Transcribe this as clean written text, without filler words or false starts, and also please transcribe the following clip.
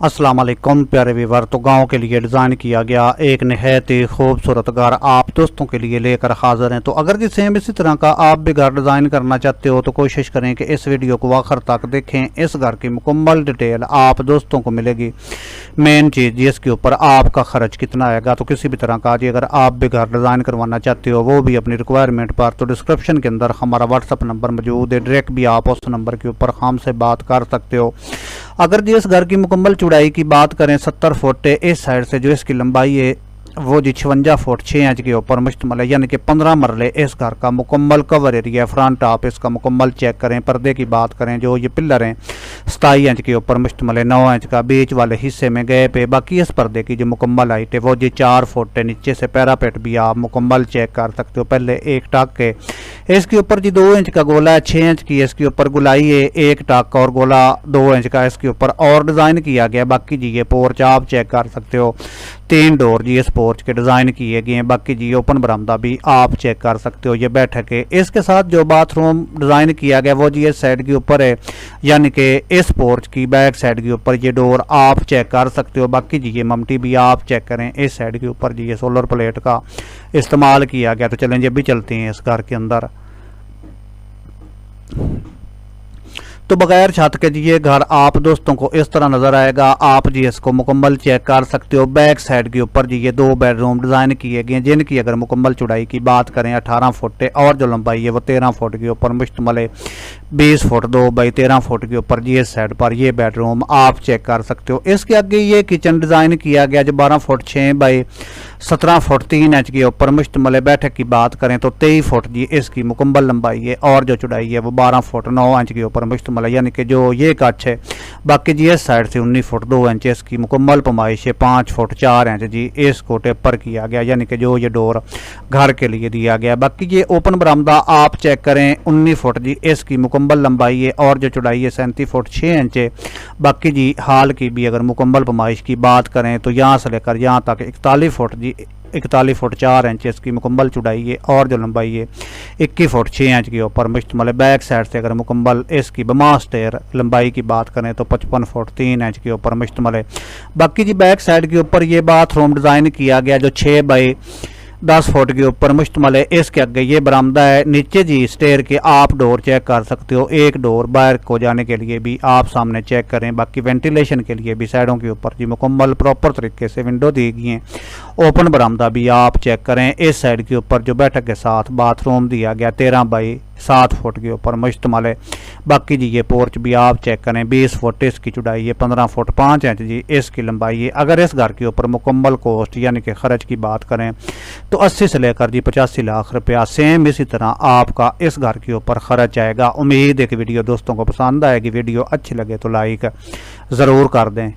अस्सलाम वालेकुम प्यारे व्यूअर। तो गांव के लिए डिज़ाइन किया गया एक नहायत ही खूबसूरत घर आप दोस्तों के लिए लेकर हाजिर हैं। तो अगर जी सेम इसी तरह का आप भी घर डिज़ाइन करना चाहते हो तो कोशिश करें कि इस वीडियो को आखिर तक देखें। इस घर की मुकम्मल डिटेल आप दोस्तों को मिलेगी। मेन चीज़ जिसके ऊपर आपका खर्च कितना आएगा, तो किसी भी तरह का जी अगर आप भी घर डिज़ाइन करवाना चाहते हो वो भी अपनी रिक्वायरमेंट पर, तो डिस्क्रिप्शन के अंदर हमारा व्हाट्सअप नंबर मौजूद है। डायरेक्ट भी आप उस नंबर के ऊपर हमसे बात कर सकते हो। अगर जी इस घर की मुकम्मल चौड़ाई की बात करें 70 फुट है। इस साइड से जो इसकी लंबाई है वो जी 56 फुट 6 इंच के ऊपर मुश्तमिल है, यानी कि 15 मरले इस घर का मुकम्मल कवर एरिया। फ्रंट आप इसका मुकम्मल चेक करें। पर्दे की बात करें जो ये पिलर हैं 27 इंच के ऊपर मुश्तमिल है, 9 इंच का बीच वाले हिस्से में गए पे। बाकी इस पर्दे की जो मुकम्मल हाइट है वो जी 4 फुट है। नीचे से पैरापेट भी आप मुकम्मल चेक कर सकते हो। पहले एक टक है, इसके ऊपर जी 2 इंच का गोला है, 6 इंच की इसके ऊपर गुलाई है। एक टक और गोला 2 इंच का इसके ऊपर और डिज़ाइन किया गया। बाकी जी ये पोर्च आप चेक कर सकते हो, 3 डोर जी इस पोर्च के डिज़ाइन किए गए हैं। बाकी जी ओपन बरामदा भी आप चेक कर सकते हो। ये बैठक है। इसके साथ जो बाथरूम डिज़ाइन किया गया वो जी इस साइड के ऊपर है, यानी कि इस पोर्च की बैक साइड के ऊपर ये डोर आप चेक कर सकते हो। बाकी जी ये ममटी भी आप चेक करें। इस साइड के ऊपर जी ये सोलर प्लेट का इस्तेमाल किया गया। तो चलें जी भी चलते हैं इस घर के अंदर। तो बगैर छत के जी ये घर आप दोस्तों को इस तरह नज़र आएगा। आप जी इसको मुकम्मल चेक कर सकते हो। बैक साइड के ऊपर जी ये 2 बेडरूम डिज़ाइन किए गए हैं, जिनकी अगर मुकम्मल चौड़ाई की बात करें 18 फुट है और जो लंबाई है वो 13 फुट के ऊपर मुश्तमिल है। 20 फुट 2 बाई 13 फुट के ऊपर जी इस साइड पर ये बेडरूम आप चेक कर सकते हो। इसके आगे ये किचन डिज़ाइन किया गया जो 12 फुट 6 बाई 17 फुट 3 इंच के ऊपर मुश्तमिल है। बैठक की बात करें तो 23 फुट जी इसकी मुकम्मल लंबाई है और जो चौड़ाई है वो 12 फुट 9 इंच के ऊपर मुश्तमिल, यानी कि जो ये कच्छ है। बाकी जी इस साइड से 19 फुट 2 इंच इसकी मुकम्मल पैमाइश है। 5 फुट 4 इंच जी इसको टेपर किया गया, यानी कि जो ये डोर घर के लिए दिया गया। बाकी ये ओपन बरामदा आप चेक करें, 19 फुट जी इसकी मुकम्मल लंबाई है और जो चौड़ाई है 37 फुट 6 इंच है। बाकी जी हाल की भी अगर मुकम्मल पैमाइश की बात करें तो यहाँ से लेकर यहाँ तक 41 फुट जी 41 फुट 4 इंच इसकी मुकम्मल चौड़ाई है और जो लंबाई है 21 फुट 6 इंच के ऊपर मुश्तमिल है। बैक साइड से अगर मुकम्मल इसकी बमा स्टेयर लंबाई की बात करें तो 55 फुट 3 इंच के ऊपर मुश्तमिल है। बाकी जी बैक साइड के ऊपर ये बाथरूम डिज़ाइन किया गया जो 6 बाई 10 फुट के ऊपर मुश्तमिल है। इसके आगे ये बरामदा है। नीचे जी स्टेयर के आप डोर चेक कर सकते हो। एक डोर बाहर को जाने के लिए भी आप सामने चेक करें। बाकी वेंटिलेशन के लिए भी साइडों के ऊपर जी मुकम्मल प्रॉपर तरीके से विंडो दी गई हैं। ओपन बरामदा भी आप चेक करें। इस साइड के ऊपर जो बैठक के साथ बाथरूम दिया गया 13 बाई 7 फुट के ऊपर मुश्तमिल है। बाकी जी ये पोर्च भी आप चेक करें, 20 फुट इसकी चौड़ाई है, 15 फुट 5 इंच जी इसकी लंबाई है। अगर इस घर के ऊपर मुकम्मल कॉस्ट यानी कि खर्च की बात करें तो 80 से लेकर जी 85 लाख रुपया सेम इसी तरह आपका इस घर के ऊपर खर्च आएगा। उम्मीद है कि वीडियो दोस्तों को पसंद आएगी। वीडियो अच्छी लगे तो लाइक ज़रूर कर दें।